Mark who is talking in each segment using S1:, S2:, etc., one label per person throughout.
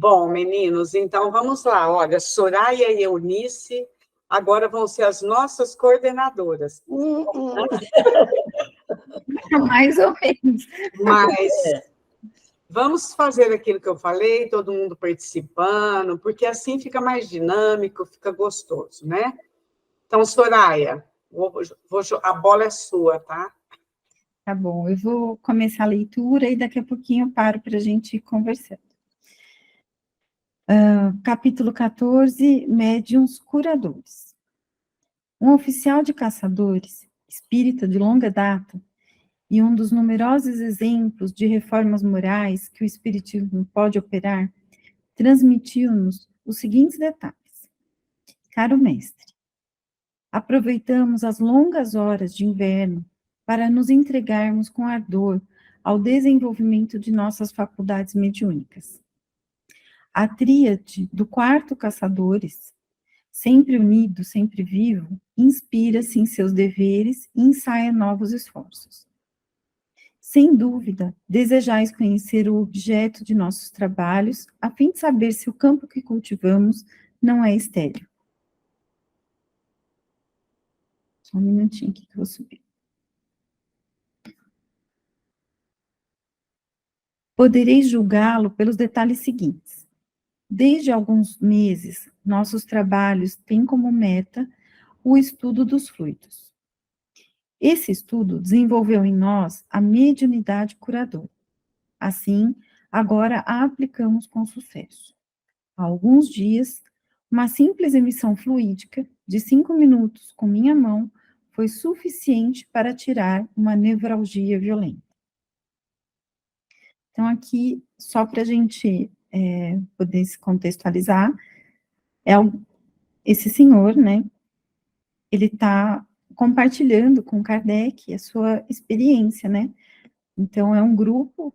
S1: Bom, meninos, então vamos lá. Olha, Soraya e Eunice agora vão ser as nossas coordenadoras.
S2: Mais ou menos.
S1: Mas vamos fazer aquilo que eu falei, todo mundo participando, porque assim fica mais dinâmico, fica gostoso, né? Então, Soraya, a bola é sua, tá?
S2: Tá bom, eu vou começar a leitura e daqui a pouquinho eu paro para a gente ir conversando. Capítulo 14, Médiuns Curadores. Um oficial de caçadores, espírita de longa data, e um dos numerosos exemplos de reformas morais que o espiritismo pode operar, transmitiu-nos os seguintes detalhes. Caro mestre, aproveitamos as longas horas de inverno para nos entregarmos com ardor ao desenvolvimento de nossas faculdades mediúnicas. A tríade do quarto Caçadores, sempre unido, sempre vivo, inspira-se em seus deveres e ensaia novos esforços. Sem dúvida, desejais conhecer o objeto de nossos trabalhos, a fim de saber se o campo que cultivamos não é estéril. Só um minutinho aqui que eu vou subir. Podereis julgá-lo pelos detalhes seguintes. Desde alguns meses, nossos trabalhos têm como meta o estudo dos fluidos. Esse estudo desenvolveu em nós a mediunidade curadora. Assim, agora a aplicamos com sucesso. Há alguns dias, uma simples emissão fluídica de 5 minutos com minha mão foi suficiente para tirar uma nevralgia violenta. Então, aqui, só para a gente poder se contextualizar, esse senhor, né, ele está compartilhando com Kardec a sua experiência, né? Então, é um grupo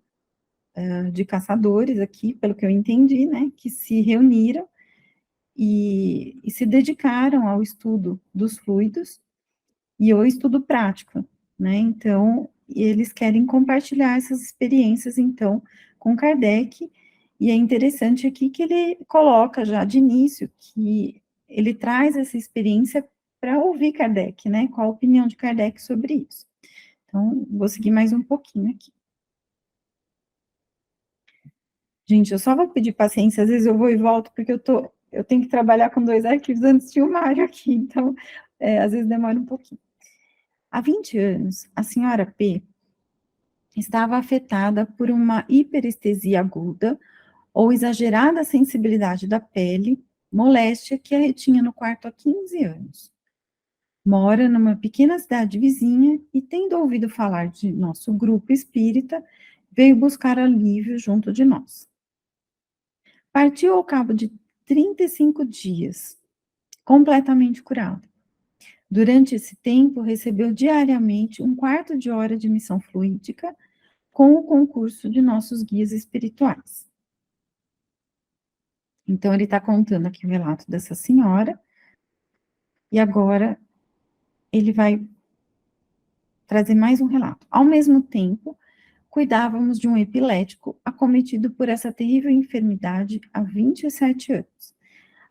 S2: de caçadores aqui, pelo que eu entendi, né, que se reuniram e se dedicaram ao estudo dos fluidos e ao estudo prático, né? Então, eles querem compartilhar essas experiências, então, com Kardec, e é interessante aqui que ele coloca já de início que ele traz essa experiência para ouvir Kardec, né? Qual a opinião de Kardec sobre isso. Então, vou seguir mais um pouquinho aqui. Gente, eu só vou pedir paciência, às vezes eu vou e volto, porque eu tenho que trabalhar com 2 arquivos antes de o Mário aqui, então, às vezes demora um pouquinho. Há 20 anos, a senhora P estava afetada por uma hiperestesia aguda ou exagerada sensibilidade da pele, moléstia que a retinha no quarto há 15 anos. Mora numa pequena cidade vizinha e, tendo ouvido falar de nosso grupo espírita, veio buscar alívio junto de nós. Partiu ao cabo de 35 dias, completamente curada. Durante esse tempo, recebeu diariamente 1/4 de hora de missão fluídica com o concurso de nossos guias espirituais. Então, ele está contando aqui o relato dessa senhora, e agora ele vai trazer mais um relato. Ao mesmo tempo, cuidávamos de um epilético acometido por essa terrível enfermidade há 27 anos.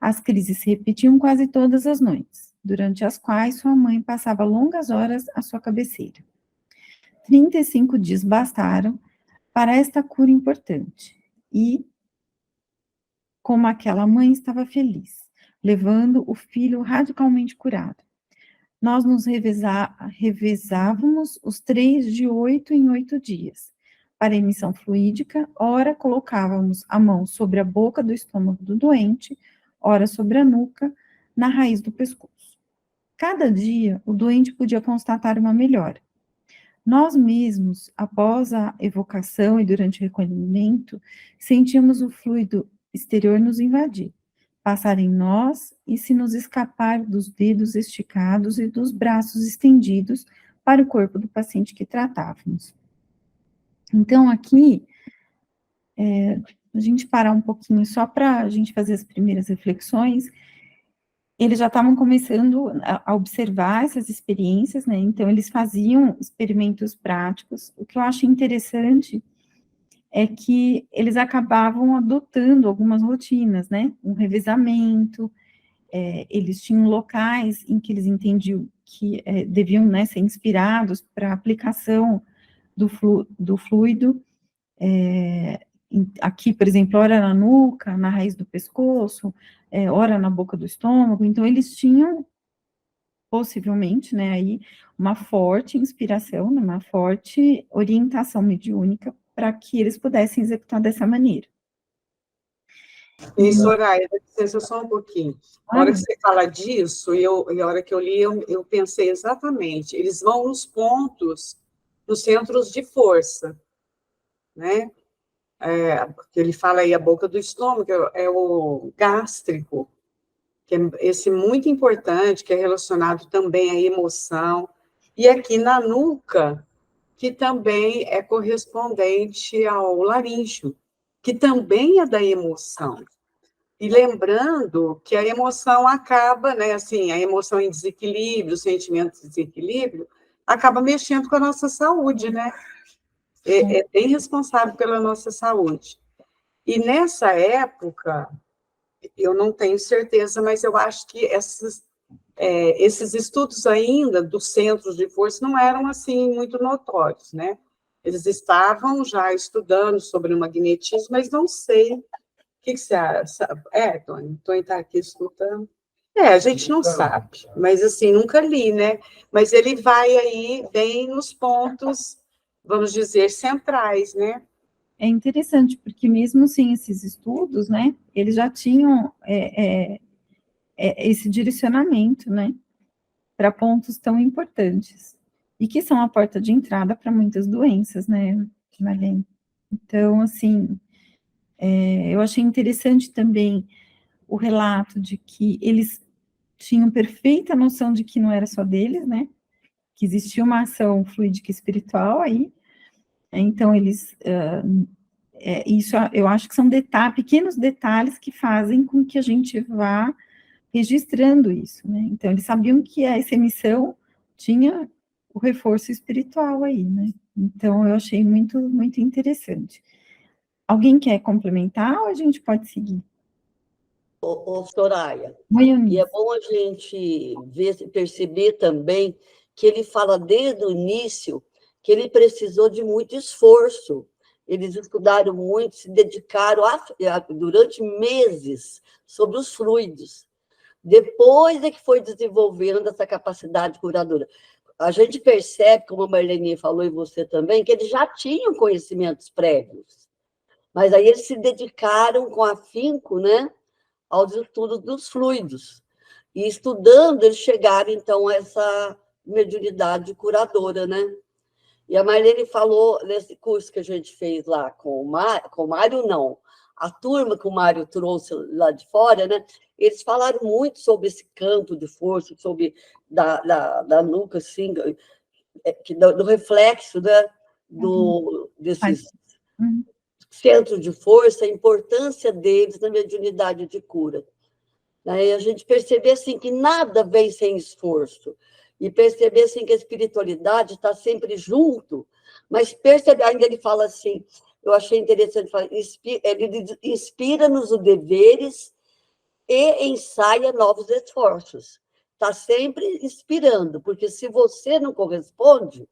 S2: As crises se repetiam quase todas as noites, durante as quais sua mãe passava longas horas à sua cabeceira. 35 dias bastaram para esta cura importante, e como aquela mãe estava feliz, levando o filho radicalmente curado. Nós nos revezávamos os 3 de 8 em 8 dias. Para a emissão fluídica, ora colocávamos a mão sobre a boca do estômago do doente, ora sobre a nuca, na raiz do pescoço. Cada dia, o doente podia constatar uma melhora. Nós mesmos, após a evocação e durante o recolhimento, sentíamos o fluido exterior nos invadir, passar em nós e se nos escapar dos dedos esticados e dos braços estendidos para o corpo do paciente que tratávamos. Então, aqui, a gente parar um pouquinho só para a gente fazer as primeiras reflexões. Eles já estavam começando a observar essas experiências, né? Então, eles faziam experimentos práticos. O que eu acho interessante é que eles acabavam adotando algumas rotinas, né? Um revezamento, eles tinham locais em que eles entendiam que deviam, né, ser inspirados para a aplicação do fluido, aqui, por exemplo, ora na nuca, na raiz do pescoço, ora na boca do estômago. Então, eles tinham, possivelmente, né, aí, uma forte inspiração, né, uma forte orientação mediúnica para que eles pudessem executar dessa maneira.
S1: E, Soraya, dá licença só um pouquinho. A hora que você fala disso, e a hora que eu li, eu pensei exatamente, eles vão nos pontos, nos centros de força, né? Porque ele fala aí a boca do estômago, é o gástrico, que é esse muito importante, que é relacionado também à emoção, e aqui na nuca, que também é correspondente ao laríngeo, que também é da emoção. E lembrando que a emoção acaba, né, assim, a emoção em desequilíbrio, o sentimento de desequilíbrio, acaba mexendo com a nossa saúde, né? É bem responsável pela nossa saúde. E nessa época, eu não tenho certeza, mas eu acho que esses estudos ainda dos centros de força não eram assim muito notórios, né? Eles estavam já estudando sobre o magnetismo, mas não sei. O que você acha? Tony? Tony está aqui escutando. A gente não sabe, mas assim, nunca li, né? Mas ele vai aí bem nos pontos, vamos dizer, centrais, né?
S2: É interessante, porque mesmo sem esses estudos, né, eles já tinham esse direcionamento, né, para pontos tão importantes, e que são a porta de entrada para muitas doenças, né, Marlene? Então, assim, eu achei interessante também o relato de que eles tinham perfeita noção de que não era só deles, né, que existia uma ação fluídica espiritual aí, então eles... isso eu acho que são pequenos detalhes que fazem com que a gente vá registrando isso, né? Então, eles sabiam que essa emissão tinha o reforço espiritual aí, né? Então, eu achei muito, muito interessante. Alguém quer complementar ou a gente pode seguir?
S3: Soraya,
S2: Oi,
S3: e
S2: Eunice.
S3: é bom a gente perceber também que ele fala desde o início que ele precisou de muito esforço. Eles estudaram muito, se dedicaram durante meses sobre os fluidos. Depois é que foi desenvolvendo essa capacidade curadora. A gente percebe, como a Marlene falou e você também, que eles já tinham conhecimentos prévios, mas aí eles se dedicaram com afinco, né, aos estudos dos fluidos. E estudando, eles chegaram, então, a essa mediunidade curadora, né? E a Marlene falou, nesse curso que a gente fez lá com o Mário, não, a turma que o Mário trouxe lá de fora, né? Eles falaram muito sobre esse campo de força, sobre da nuca, assim, do reflexo, né? Desses centros de força, a importância deles na mediunidade de cura. E a gente perceber assim, que nada vem sem esforço, e perceber assim, que a espiritualidade está sempre junto, mas perceber, ainda ele fala assim, eu achei interessante, ele inspira-nos os deveres e ensaia novos esforços. Está sempre inspirando, porque se você não corresponde,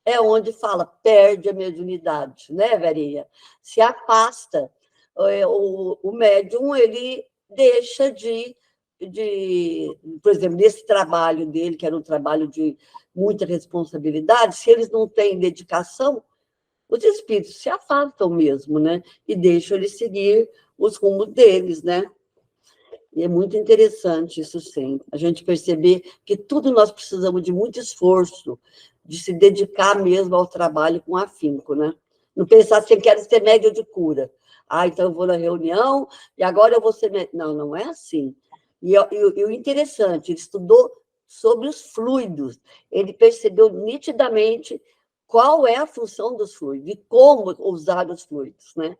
S3: é onde fala, perde a mediunidade, né, Verinha? Se afasta. O médium, ele deixa por exemplo, nesse trabalho dele, que era um trabalho de muita responsabilidade, se eles não têm dedicação, os espíritos se afastam mesmo, né? E deixam eles seguir os rumos deles, né? E é muito interessante isso, sim. A gente perceber que tudo nós precisamos de muito esforço, de se dedicar mesmo ao trabalho com afinco, né? Não pensar assim, quero ser médio de cura. Então eu vou na reunião e agora eu vou ser... Não, não é assim. E o interessante, ele estudou sobre os fluidos. Ele percebeu nitidamente qual é a função dos fluidos e como usar os fluidos, né?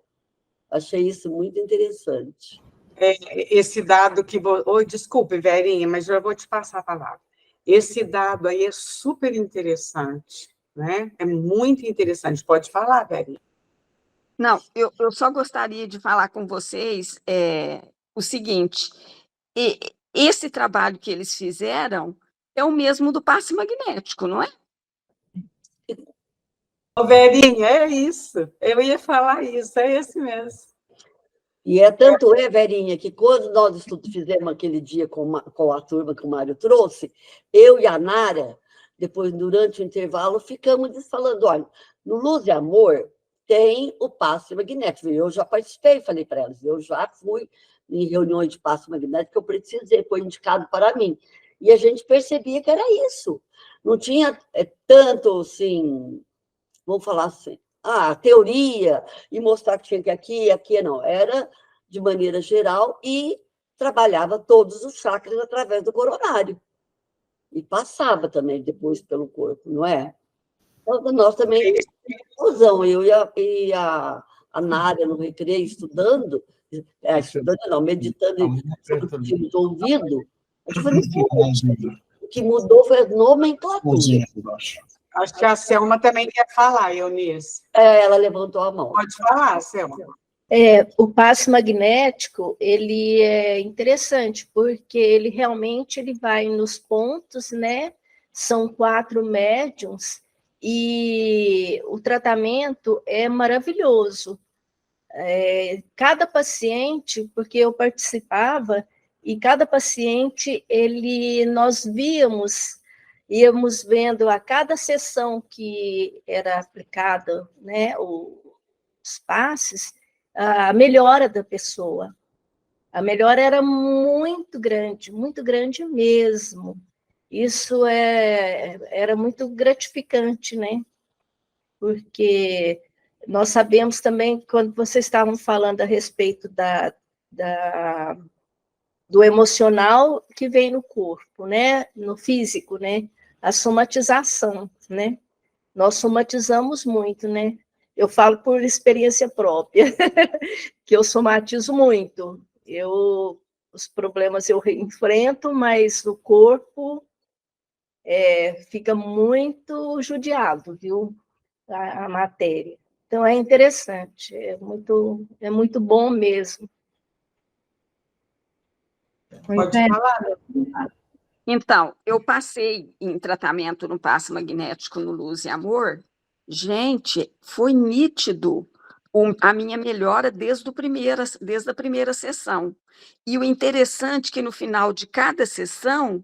S3: Achei isso muito interessante.
S1: Esse dado que... Oi, desculpe, Verinha, mas já vou te passar a palavra. Esse dado aí é super interessante, né? É muito interessante. Pode falar, Verinha.
S4: Não, eu só gostaria de falar com vocês o seguinte, esse trabalho que eles fizeram é o mesmo do passe magnético, não é?
S1: Ô, Verinha, é isso. Eu ia falar isso, é esse mesmo.
S3: E tanto Verinha, que quando nós fizemos aquele dia com a turma que o Mário trouxe, eu e a Nara, depois, durante o intervalo, ficamos falando, olha, no Luz e Amor tem o passe magnético. Eu já participei, falei para elas, eu já fui em reuniões de passe magnético que eu precisei, foi indicado para mim. E a gente percebia que era isso. Não tinha tanto, assim, vamos falar assim, teoria, e mostrar que tinha que aqui, não. Era de maneira geral e trabalhava todos os chakras através do coronário. E passava também depois pelo corpo, não é? Então, nós também usamos, eu e a Nária no recreio, estudando não, meditando sobre o que tínhamos ouvido, a gente falou, o que mudou foi a nomenclatura.
S1: Acho que a Selma também quer falar, Eunice.
S3: Ela levantou a mão.
S1: Pode falar, Selma.
S5: O passe magnético, ele é interessante, porque ele realmente vai nos pontos, né? São 4 médiums, e o tratamento é maravilhoso. Cada paciente, porque eu participava, e cada paciente, nós íamos vendo a cada sessão que era aplicada, né, os passes, a melhora da pessoa. A melhora era muito grande mesmo. Isso era muito gratificante, né? Porque nós sabemos também, quando vocês estavam falando a respeito do emocional que vem no corpo, né? No físico, né? A somatização, né? Nós somatizamos muito, né? Eu falo por experiência própria, que eu somatizo muito. Os problemas eu enfrento, mas o corpo fica muito judiado, viu? A matéria. Então, é interessante, é muito bom mesmo.
S1: Pode falar.
S4: Então, eu passei em tratamento no passe magnético no Luz e Amor. Gente, foi nítido a minha melhora desde a primeira sessão. E o interessante é que no final de cada sessão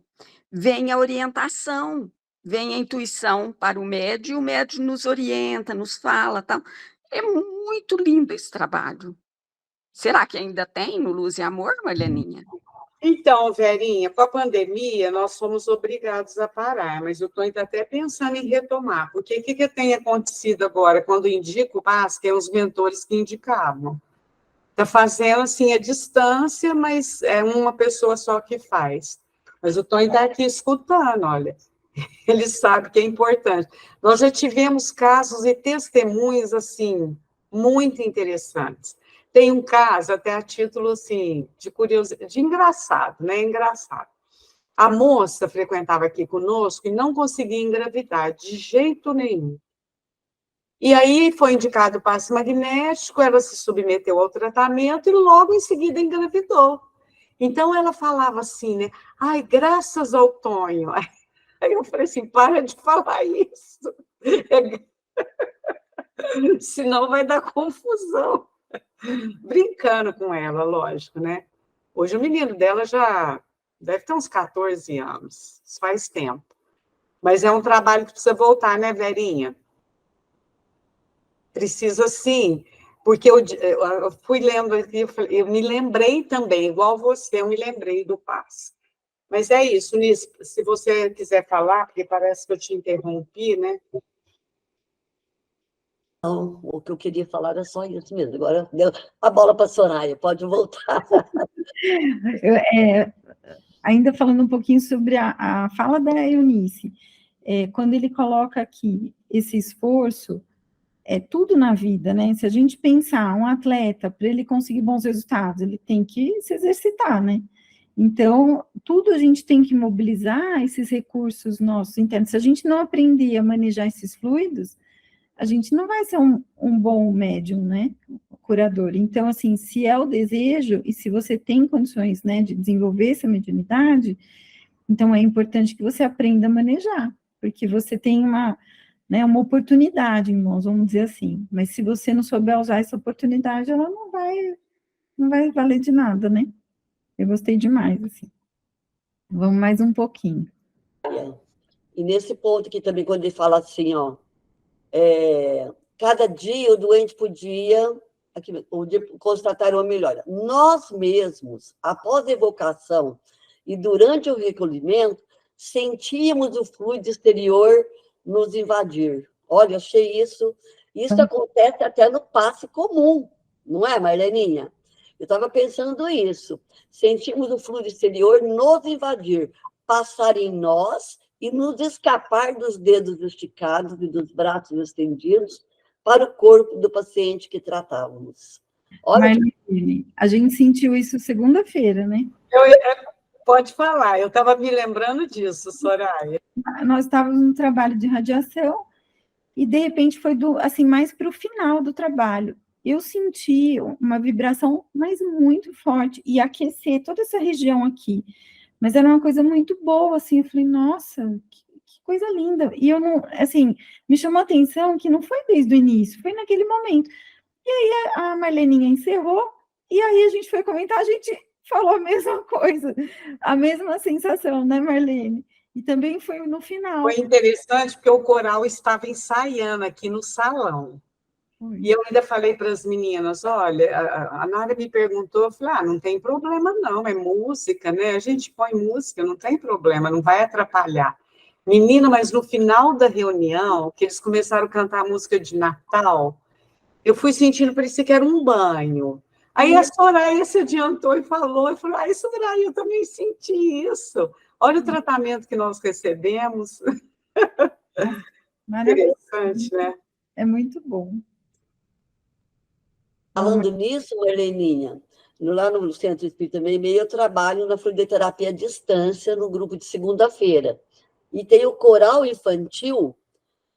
S4: vem a orientação, vem a intuição para o médium, e o médium nos orienta, nos fala, tal. É muito lindo esse trabalho. Será que ainda tem no Luz e Amor, Marleninha?
S1: Então, Verinha, com a pandemia, nós fomos obrigados a parar, mas eu estou ainda até pensando em retomar, porque o que tem acontecido agora? Quando indico o passe, tem os mentores que indicavam. Está fazendo, assim, a distância, mas é uma pessoa só que faz. Mas eu estou ainda aqui escutando, olha. Ele sabe que é importante. Nós já tivemos casos e testemunhos, assim, muito interessantes. Tem um caso, até a título, assim, de curiosidade, de engraçado, né? Engraçado. A moça frequentava aqui conosco e não conseguia engravidar, de jeito nenhum. E aí foi indicado o passe magnético, ela se submeteu ao tratamento e logo em seguida engravidou. Então, ela falava assim, né? Ai, graças ao Tonho. Aí eu falei assim, para de falar isso. Senão vai dar confusão. Brincando com ela, lógico, né? Hoje o menino dela já deve ter uns 14 anos, isso faz tempo. Mas é um trabalho que precisa voltar, né, Verinha? Precisa sim, porque eu fui lendo aqui, eu me lembrei também, igual você, eu me lembrei do passe. Mas é isso, Nisso, se você quiser falar, porque parece que eu te interrompi, né?
S3: Não, o que eu queria falar era só isso mesmo. Agora deu a bola para a Soraya, pode voltar.
S2: Ainda falando um pouquinho sobre a fala da Eunice, quando ele coloca aqui esse esforço, tudo na vida, né? Se a gente pensar, um atleta, para ele conseguir bons resultados, ele tem que se exercitar, né? Então, tudo a gente tem que mobilizar esses recursos nossos internos. Se a gente não aprender a manejar esses fluidos, a gente não vai ser um bom médium, né? Curador. Então, assim, se é o desejo e se você tem condições, né, de desenvolver essa mediunidade, então é importante que você aprenda a manejar, porque você tem uma oportunidade em mãos, vamos dizer assim. Mas se você não souber usar essa oportunidade, ela não vai valer de nada, né? Eu gostei demais, assim. Vamos mais um pouquinho.
S3: E nesse ponto aqui também, quando ele fala assim, ó, cada dia o doente podia constatar uma melhora. Nós mesmos, após a evocação e durante o recolhimento, sentíamos o fluido exterior nos invadir. Olha, achei isso. Isso acontece até no passe comum, não é, Marleninha? Eu estava pensando isso. Sentimos o fluido exterior nos invadir, passar em nós e nos escapar dos dedos esticados e dos braços estendidos para o corpo do paciente que tratávamos. Olha,
S2: Marlene, a gente sentiu isso segunda-feira, né?
S1: Pode falar, eu estava me lembrando disso, Soraya.
S2: Nós estávamos no trabalho de radiação e, de repente, foi assim, mais para o final do trabalho. Eu senti uma vibração, mas muito forte, e aquecer toda essa região aqui. Mas era uma coisa muito boa, assim, eu falei, nossa, que coisa linda. E eu não, assim, me chamou a atenção que não foi desde o início, foi naquele momento. E aí a Marleninha encerrou, e aí a gente foi comentar, a gente falou a mesma coisa, a mesma sensação, né, Marlene? E também foi no final.
S1: Foi interessante, porque o coral estava ensaiando aqui no salão. E eu ainda falei para as meninas, olha, a Nara me perguntou, eu falei, não tem problema não, é música, né? A gente põe música, não tem problema, não vai atrapalhar. Menina, mas no final da reunião, que eles começaram a cantar a música de Natal, eu fui sentindo, parecia que era um banho. Aí a Soraya se adiantou e falou, eu falei, Soraya, eu também senti isso. Olha o tratamento que nós recebemos. Interessante, né?
S2: É muito bom.
S3: Falando nisso, Marleninha, lá no Centro Espírita Meimei, eu trabalho na fluidoterapia à distância, no grupo de segunda-feira. E tem o coral infantil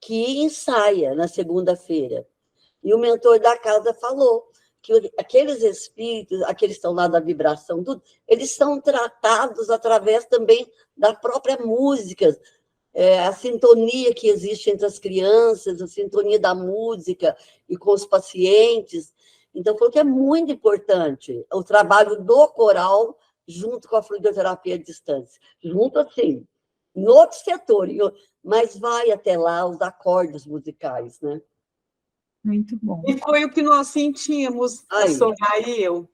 S3: que ensaia na segunda-feira. E o mentor da casa falou que aqueles espíritos, aqueles que estão lá da vibração, tudo, eles são tratados através também da própria música, a sintonia que existe entre as crianças, a sintonia da música e com os pacientes. Então, falou que é muito importante o trabalho do coral junto com a fluidoterapia à distância. Junto, assim, em outro setor, mas vai até lá os acordes musicais, né?
S2: Muito bom.
S1: E foi o que nós sentimos, a Soraya e eu.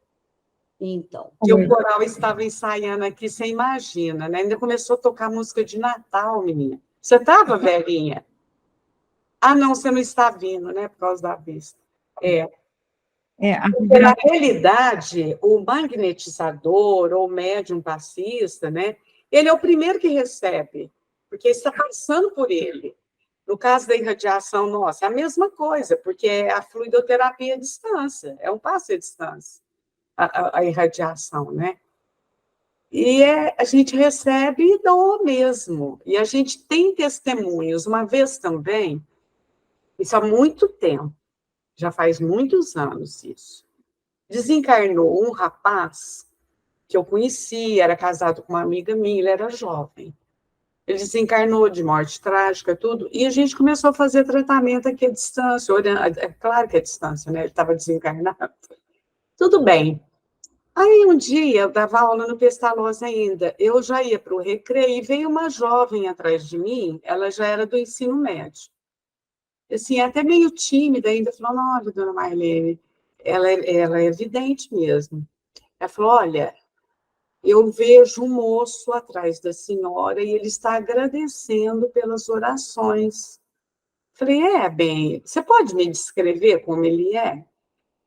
S3: Então.
S1: Que o coral estava ensaiando aqui, você imagina, né? Ainda começou a tocar música de Natal, menina. Você estava, velhinha? Não, você não está vindo, né? Por causa da vista. Porque, na realidade, o magnetizador ou médium passista, né? Ele é o primeiro que recebe, porque está passando por ele. No caso da irradiação, nossa, é a mesma coisa, porque é a fluidoterapia à distância, é um passe à distância, a irradiação, né? E a gente recebe e doa mesmo. E a gente tem testemunhos. Uma vez também, isso há muito tempo, já faz muitos anos isso, desencarnou um rapaz que eu conhecia, era casado com uma amiga minha, ele era jovem. Ele desencarnou de morte trágica, tudo, e a gente começou a fazer tratamento aqui à distância, é claro que é à distância, né? Ele estava desencarnado. Tudo bem. Aí um dia, eu dava aula no Pestalozzi ainda, eu já ia para o recreio, e veio uma jovem atrás de mim, ela já era do ensino médio. Assim, até meio tímida ainda, falou, olha, dona Marlene, ela é vidente mesmo. Ela falou, olha, eu vejo um moço atrás da senhora e ele está agradecendo pelas orações. Falei, bem, você pode me descrever como ele é?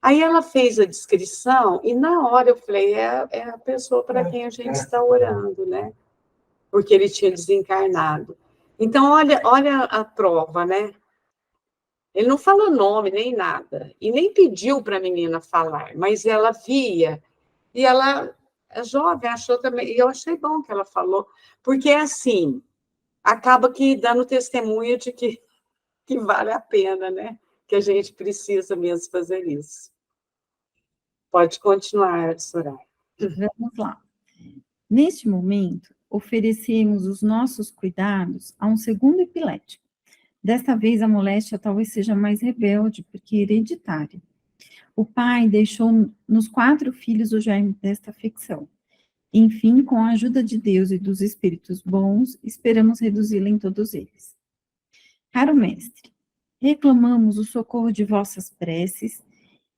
S1: Aí ela fez a descrição e na hora eu falei, é a pessoa para quem a gente está orando, né? Porque ele tinha desencarnado. Então, olha a prova, né? Ele não falou nome nem nada, e nem pediu para a menina falar, mas ela via, e ela, a jovem, achou também, e eu achei bom que ela falou, porque assim, acaba que dando testemunho de que que vale a pena, né? Que a gente precisa mesmo fazer isso. Pode continuar, Soraya.
S2: Vamos lá. Neste momento, oferecemos os nossos cuidados a um segundo epilético. Desta vez, a moléstia talvez seja mais rebelde, porque é hereditária. O pai deixou nos 4 filhos o germe desta afecção. Enfim, com a ajuda de Deus e dos espíritos bons, esperamos reduzi-la em todos eles. Caro mestre, reclamamos o socorro de vossas preces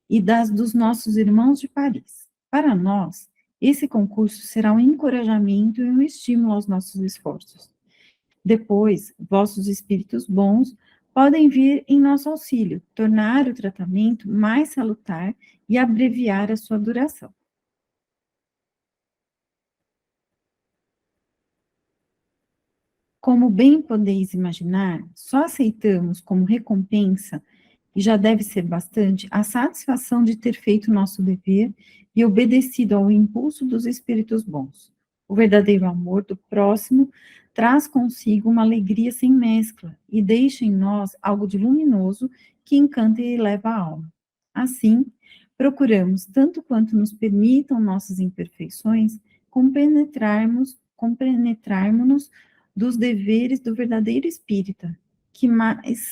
S2: e das dos nossos irmãos de Paris. Para nós, esse concurso será um encorajamento e um estímulo aos nossos esforços. Depois, vossos espíritos bons podem vir em nosso auxílio, tornar o tratamento mais salutar e abreviar a sua duração. Como bem podeis imaginar, só aceitamos como recompensa, e já deve ser bastante, a satisfação de ter feito nosso dever e obedecido ao impulso dos espíritos bons. O verdadeiro amor do próximo traz consigo uma alegria sem mescla e deixa em nós algo de luminoso que encanta e eleva a alma. Assim, procuramos, tanto quanto nos permitam nossas imperfeições, compenetrarmos-nos dos deveres do verdadeiro espírita, que mais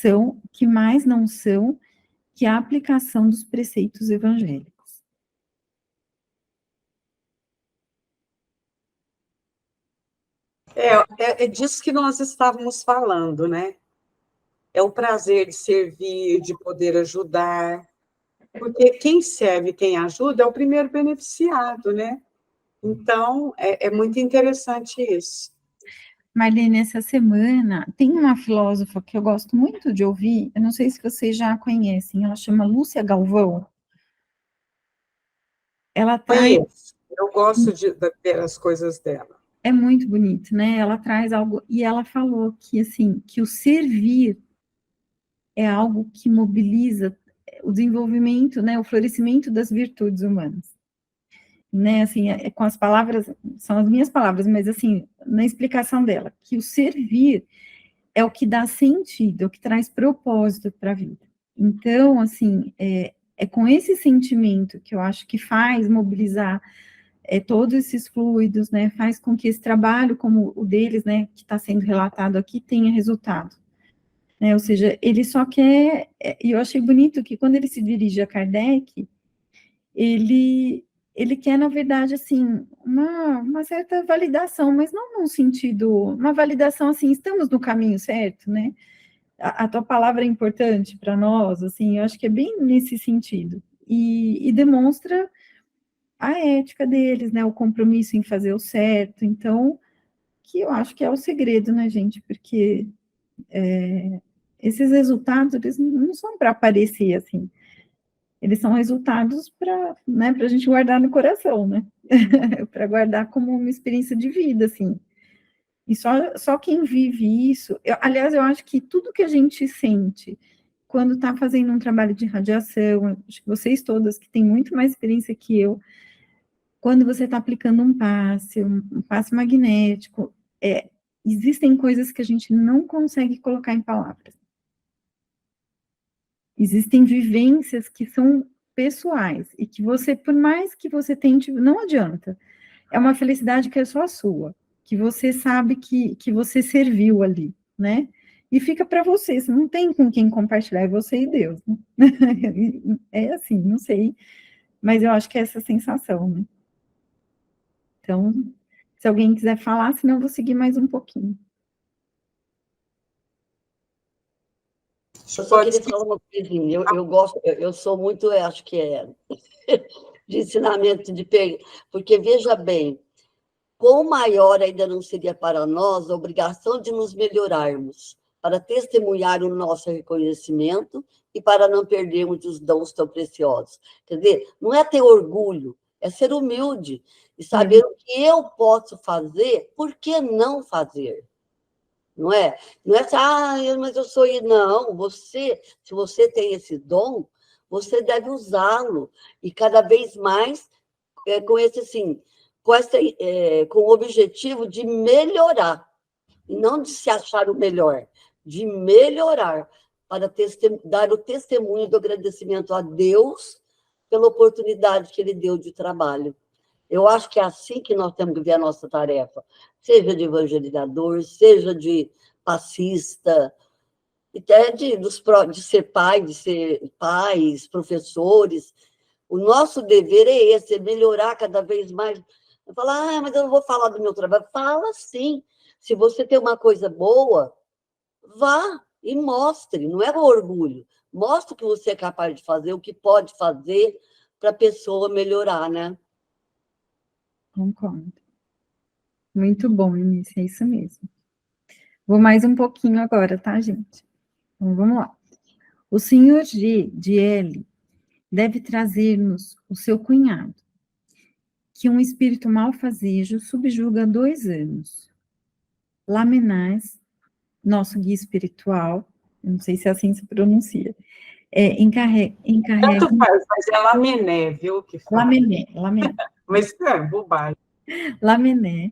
S2: não são que a aplicação dos preceitos evangélicos.
S1: É disso que nós estávamos falando, né? É o prazer de servir, de poder ajudar, porque quem serve, quem ajuda, é o primeiro beneficiado, né? Então, é muito interessante isso.
S2: Marlene, essa semana tem uma filósofa que eu gosto muito de ouvir, eu não sei se vocês já a conhecem, ela chama Lúcia Galvão. Ela traz...
S1: Conheço, eu gosto de ver as coisas dela.
S2: É muito bonito, né? Ela traz algo, e ela falou que, assim, que o servir é algo que mobiliza o desenvolvimento, né, o florescimento das virtudes humanas. Né, assim, com as palavras, são as minhas palavras, mas assim, na explicação dela, que o servir é o que dá sentido, é o que traz propósito para a vida. Então, assim, é com esse sentimento que eu acho que faz mobilizar todos esses fluidos, né, faz com que esse trabalho como o deles, né, que está sendo relatado aqui, tenha resultado. Né, ou seja, ele só quer, e eu achei bonito que quando ele se dirige a Kardec, ele quer, na verdade, assim, uma certa validação, mas não num sentido, uma validação, assim, estamos no caminho certo, né? A tua palavra é importante para nós, assim, eu acho que é bem nesse sentido. E demonstra a ética deles, né? O compromisso em fazer o certo. Então, que eu acho que é o segredo, né, gente? Porque esses resultados, eles não são para aparecer, assim. Eles são resultados para, né, a gente guardar no coração, né? Para guardar como uma experiência de vida, assim. E só quem vive isso... aliás, eu acho que tudo que a gente sente quando está fazendo um trabalho de radiação, acho que vocês todas que têm muito mais experiência que eu, quando você está aplicando um passe magnético, existem coisas que a gente não consegue colocar em palavras. Existem vivências que são pessoais, e que você, por mais que você tente, não adianta. É uma felicidade que é só sua, que você sabe que você serviu ali, né? E fica para você, você não tem com quem compartilhar, é você e Deus, né? É assim, não sei, mas eu acho que é essa sensação, né? Então, se alguém quiser falar, senão eu vou seguir mais um pouquinho.
S3: Eu só queria falar uma coisinha. Eu sou muito, acho que de ensinamento, porque, veja bem, quão maior ainda não seria para nós a obrigação de nos melhorarmos, para testemunhar o nosso reconhecimento e para não perdermos os dons tão preciosos. Quer dizer, não é ter orgulho, é ser humilde e saber o que eu posso fazer, por que não fazer? Não é? Não é assim, mas eu sou... Não, se você tem esse dom, você deve usá-lo. E cada vez mais com o objetivo de melhorar, e não de se achar o melhor, de melhorar, para dar o testemunho do agradecimento a Deus pela oportunidade que Ele deu de trabalho. Eu acho que é assim que nós temos que ver a nossa tarefa, seja de evangelizador, seja de passista, até de ser pai, de ser pais, professores. O nosso dever é esse, é melhorar cada vez mais. Falar, mas eu não vou falar do meu trabalho. Fala sim. Se você tem uma coisa boa, vá e mostre, não é orgulho. Mostre o que você é capaz de fazer, o que pode fazer para a pessoa melhorar, né?
S2: Concordo. Muito bom, Eunice, é isso mesmo. Vou mais um pouquinho agora, tá, gente? Então, vamos lá. O senhor G, de L, deve trazer-nos o seu cunhado, que um espírito malfazejo subjuga há 2 anos. Lamenais, nosso guia espiritual, eu não sei se assim se pronuncia, encarrega...
S1: Tanto faz, mas é Lamené, viu? Que fala.
S2: Lamené.
S1: Mas é bobagem.
S2: Lamené,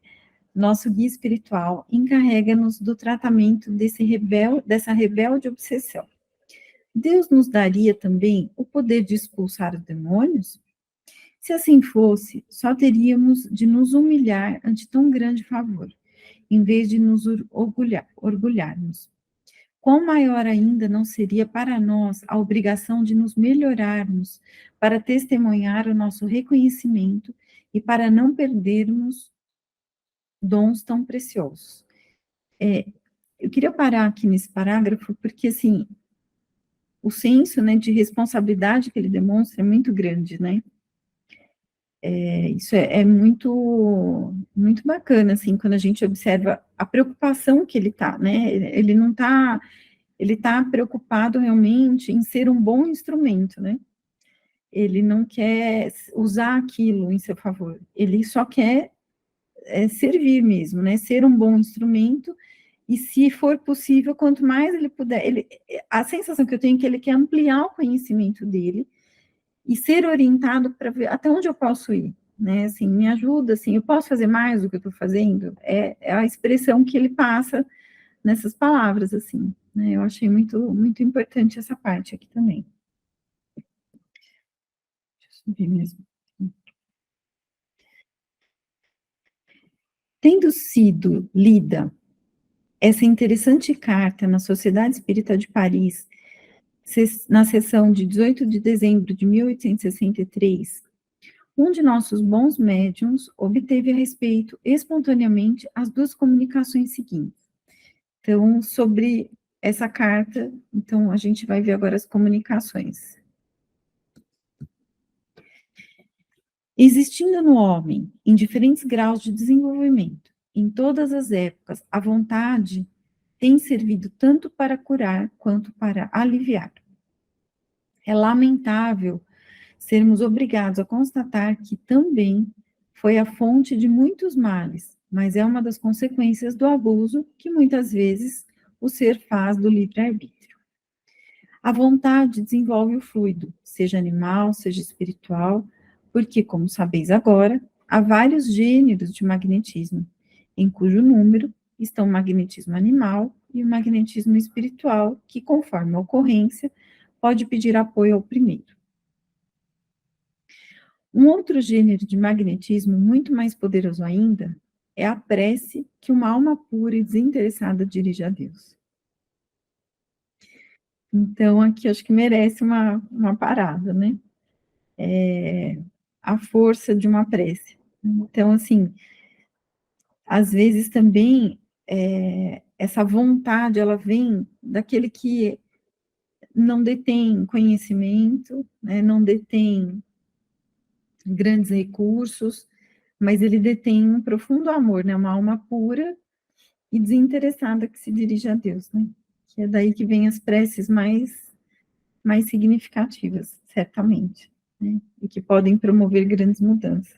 S2: nosso guia espiritual, encarrega-nos do tratamento dessa rebelde obsessão. Deus nos daria também o poder de expulsar os demônios? Se assim fosse, só teríamos de nos humilhar ante tão grande favor, em vez de nos orgulharmos. Quão maior ainda não seria para nós a obrigação de nos melhorarmos para testemunhar o nosso reconhecimento e para não perdermos dons tão preciosos. Eu queria parar aqui nesse parágrafo, porque, assim, o senso, né, de responsabilidade que ele demonstra é muito grande, né? Isso é muito, muito bacana, assim, quando a gente observa a preocupação que ele está, né? Ele não está, ele está preocupado realmente em ser um bom instrumento, né? Ele não quer usar aquilo em seu favor, ele só quer servir mesmo, né? Ser um bom instrumento, e se for possível, quanto mais ele puder, a sensação que eu tenho é que ele quer ampliar o conhecimento dele e ser orientado para ver até onde eu posso ir, né? Assim, me ajuda, assim, eu posso fazer mais do que eu estou fazendo? É a expressão que ele passa nessas palavras, assim, né? Eu achei muito, muito importante essa parte aqui também. Deixa eu subir mesmo. Tendo sido lida essa interessante carta na Sociedade Espírita de Paris, na sessão de 18 de dezembro de 1863, um de nossos bons médiuns obteve a respeito, espontaneamente, as 2 comunicações seguintes. Então, sobre essa carta, então, a gente vai ver agora as comunicações. Existindo no homem, em diferentes graus de desenvolvimento, em todas as épocas, a vontade tem servido tanto para curar quanto para aliviar. É lamentável sermos obrigados a constatar que também foi a fonte de muitos males, mas é uma das consequências do abuso que muitas vezes o ser faz do livre-arbítrio. A vontade desenvolve o fluido, seja animal, seja espiritual, porque, como sabeis agora, há vários gêneros de magnetismo, em cujo número estão o magnetismo animal e o magnetismo espiritual, que, conforme a ocorrência, pode pedir apoio ao primeiro. Um outro gênero de magnetismo, muito mais poderoso ainda, é a prece que uma alma pura e desinteressada dirige a Deus. Então, aqui acho que merece uma parada, né? A força de uma prece. Então, assim, às vezes também essa vontade, ela vem daquele que não detém conhecimento, né, não detém grandes recursos, mas ele detém um profundo amor, né, uma alma pura e desinteressada que se dirige a Deus, né, que é daí que vem as preces mais significativas, certamente, né, e que podem promover grandes mudanças.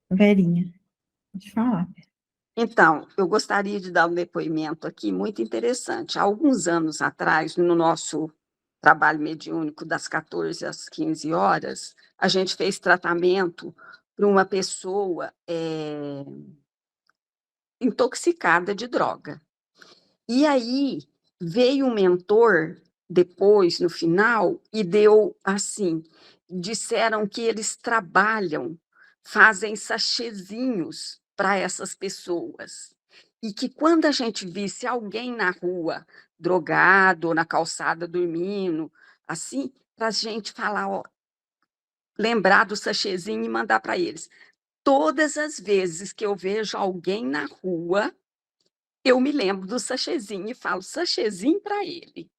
S2: Verinha, pode falar.
S4: Então, eu gostaria de dar um depoimento aqui muito interessante. Há alguns anos atrás, no nosso trabalho mediúnico das 14 às 15 horas, a gente fez tratamento para uma pessoa intoxicada de droga. E aí veio um mentor depois, no final, e deu assim, disseram que eles trabalham, fazem sachêzinhos para essas pessoas. E que quando a gente visse alguém na rua, drogado, ou na calçada dormindo, assim, para a gente falar, ó, lembrar do sachêzinho e mandar para eles. Todas as vezes que eu vejo alguém na rua, eu me lembro do sachêzinho e falo sachêzinho para ele.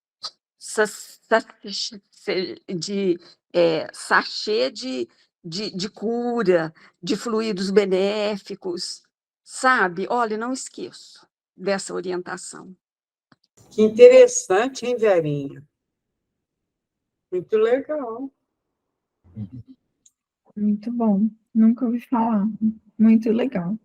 S4: Sachê de cura, de fluidos benéficos, sabe? Olha, não esqueço dessa orientação.
S1: Que interessante, hein, Verinha? Muito legal.
S2: Muito bom. Nunca ouvi falar. Muito legal.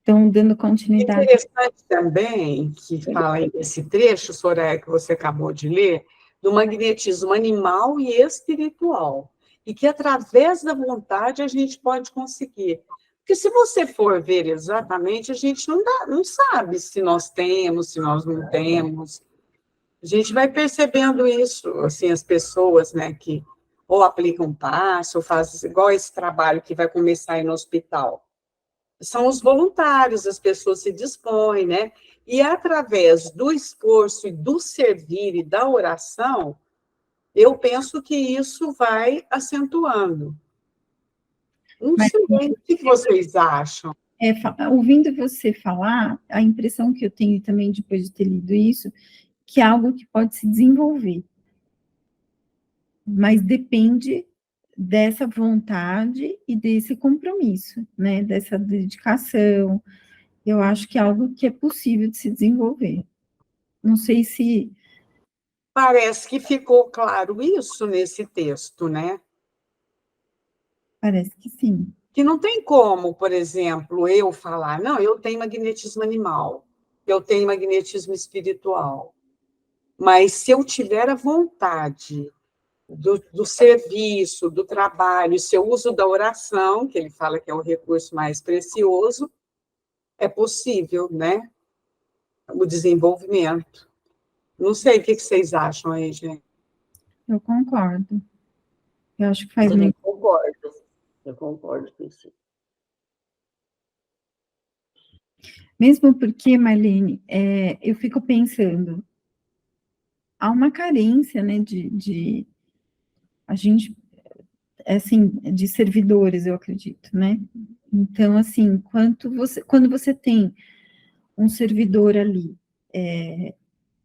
S2: Então, dando continuidade.
S1: Interessante também, que fala aí nesse trecho, Soraya, que você acabou de ler, do magnetismo animal e espiritual. E que através da vontade a gente pode conseguir. Porque se você for ver exatamente, a gente não sabe se nós temos, se nós não temos. A gente vai percebendo isso, assim, as pessoas, né, que ou aplicam passe, ou fazem igual esse trabalho que vai começar aí no hospital. São os voluntários, as pessoas se dispõem, né? E através do esforço e do servir e da oração, eu penso que isso vai acentuando. Não sei, o que vocês acham?
S2: Ouvindo você falar, a impressão que eu tenho também, depois de ter lido isso, que é algo que pode se desenvolver. Mas depende dessa vontade e desse compromisso, né? Dessa dedicação. Eu acho que é algo que é possível de se desenvolver. Não sei se...
S1: Parece que ficou claro isso nesse texto, né?
S2: Parece que sim.
S1: Que não tem como, por exemplo, eu falar, não, eu tenho magnetismo animal, eu tenho magnetismo espiritual. Mas se eu tiver a vontade do serviço, do trabalho, se eu uso da oração, que ele fala que é o recurso mais precioso, é possível, né? O desenvolvimento. Não sei o que vocês acham aí, gente.
S2: Eu concordo. Eu acho que faz
S3: Também
S2: muito...
S3: concordo. Eu concordo com isso.
S2: Mesmo porque, Marlene, eu fico pensando, há uma carência, né, a gente, assim, de servidores, eu acredito, né? Então, assim, quando você tem um servidor ali,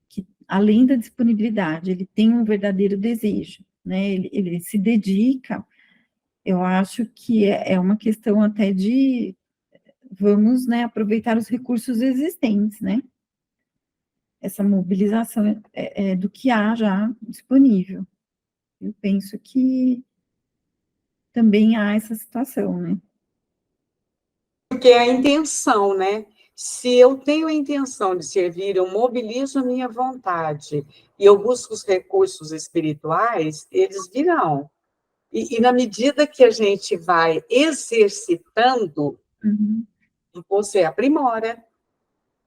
S2: que, além da disponibilidade, ele tem um verdadeiro desejo, né? Ele se dedica, eu acho que é uma questão até de, vamos, né, aproveitar os recursos existentes, né? Essa mobilização do que há já disponível. Eu penso que também há essa situação, né?
S1: Porque é a intenção, né? Se eu tenho a intenção de servir, eu mobilizo a minha vontade e eu busco os recursos espirituais, eles virão. E na medida que a gente vai exercitando, você aprimora.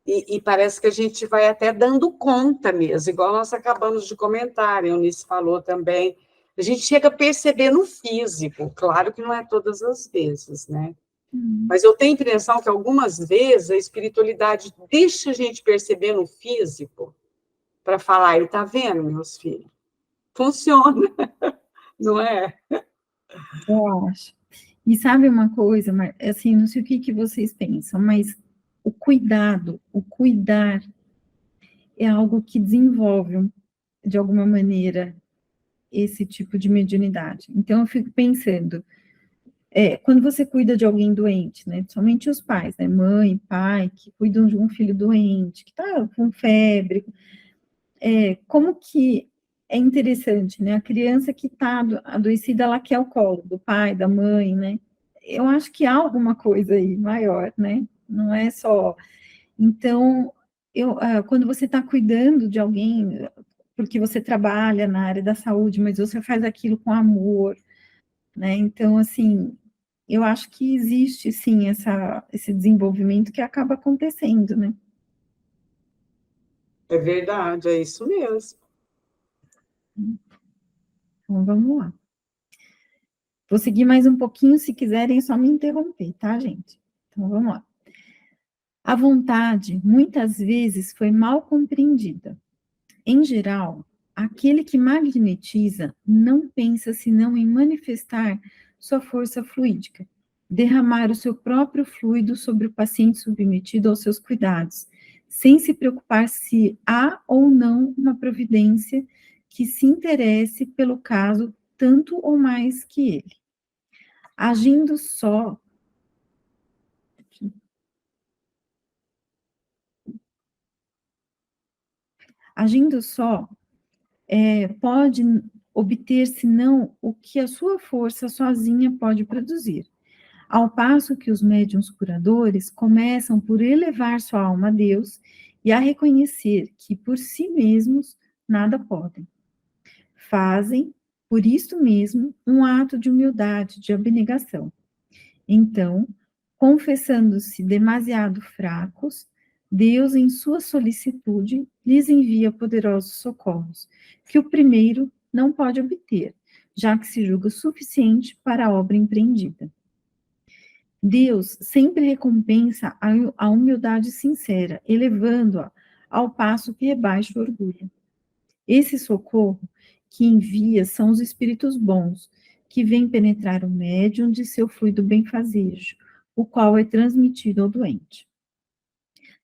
S1: E parece que a gente vai até dando conta mesmo, igual nós acabamos de comentar, a Eunice falou também. A gente chega a perceber no físico, claro que não é todas as vezes, né? Mas eu tenho a impressão que algumas vezes a espiritualidade deixa a gente perceber no físico para falar, e tá vendo, meus filhos? Funciona, não é?
S2: Eu acho. E sabe uma coisa, assim, não sei o que vocês pensam, mas o cuidar é algo que desenvolve, de alguma maneira, esse tipo de mediunidade. Então, eu fico pensando, quando você cuida de alguém doente, né, somente os pais, né, mãe, pai, que cuidam de um filho doente, que está com febre, como que é interessante, né, a criança que está adoecida, ela quer o colo do pai, da mãe, né, eu acho que há alguma coisa aí maior, né, não é só... Então, quando você está cuidando de alguém, porque você trabalha na área da saúde, mas você faz aquilo com amor, né? Então, assim, eu acho que existe, sim, esse desenvolvimento que acaba acontecendo, né?
S1: É verdade, é isso mesmo.
S2: Então, vamos lá. Vou seguir mais um pouquinho, se quiserem, é só me interromper, tá, gente? Então, vamos lá. A vontade, muitas vezes, foi mal compreendida. Em geral, aquele que magnetiza não pensa senão em manifestar sua força fluídica, derramar o seu próprio fluido sobre o paciente submetido aos seus cuidados, sem se preocupar se há ou não uma providência que se interesse pelo caso tanto ou mais que ele. Agindo só pode obter-se não o que a sua força sozinha pode produzir. Ao passo que os médiuns curadores começam por elevar sua alma a Deus e a reconhecer que por si mesmos nada podem. Fazem, por isto mesmo, um ato de humildade, de abnegação. Então, confessando-se demasiado fracos, Deus, em sua solicitude, lhes envia poderosos socorros, que o primeiro não pode obter, já que se julga suficiente para a obra empreendida. Deus sempre recompensa a humildade sincera, elevando-a ao passo que rebaixa o orgulho. Esse socorro que envia são os espíritos bons, que vêm penetrar o médium de seu fluido benfazejo, o qual é transmitido ao doente.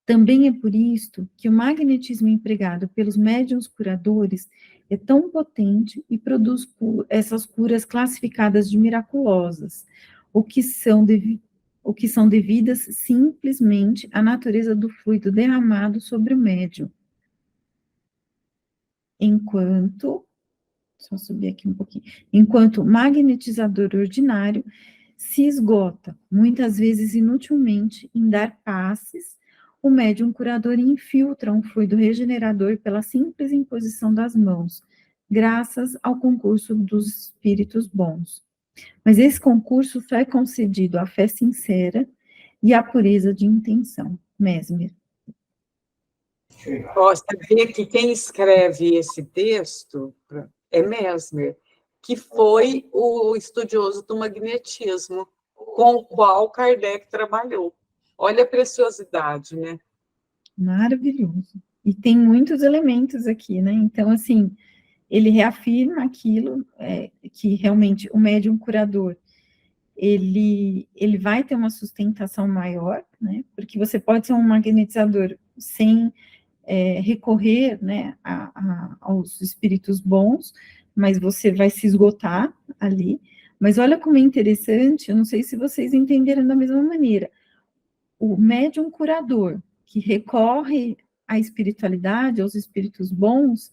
S2: Também é por isto que o magnetismo empregado pelos médiuns curadores é tão potente e produz essas curas classificadas de miraculosas, o que são devidas simplesmente à natureza do fluido derramado sobre o médium. Só subir aqui um pouquinho. Enquanto o magnetizador ordinário se esgota, muitas vezes inutilmente, em dar passes, o médium curador infiltra um fluido regenerador pela simples imposição das mãos, graças ao concurso dos espíritos bons. Mas esse concurso só é concedido à fé sincera e à pureza de intenção. Mesmer.
S1: Você vê que quem escreve esse texto é Mesmer, que foi o estudioso do magnetismo, com o qual Kardec trabalhou. Olha a preciosidade, né?
S2: Maravilhoso. E tem muitos elementos aqui, né? Então, assim, ele reafirma aquilo, que realmente o médium curador, ele vai ter uma sustentação maior, né? Porque você pode ser um magnetizador sem recorrer, né, aos espíritos bons, mas você vai se esgotar ali. Mas olha como é interessante, eu não sei se vocês entenderam da mesma maneira. O médium curador, que recorre à espiritualidade, aos espíritos bons,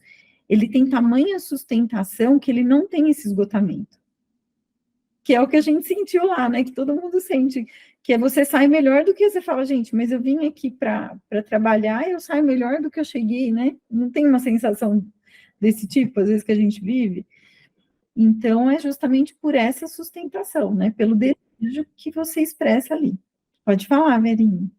S2: ele tem tamanha sustentação que ele não tem esse esgotamento. Que é o que a gente sentiu lá, né? Que todo mundo sente, que você sai melhor do que você fala, gente, mas eu vim aqui para trabalhar e eu saio melhor do que eu cheguei, né? Não tem uma sensação desse tipo, às vezes, que a gente vive. Então, é justamente por essa sustentação, né? Pelo desejo que você expressa ali. Pode falar, Verinha.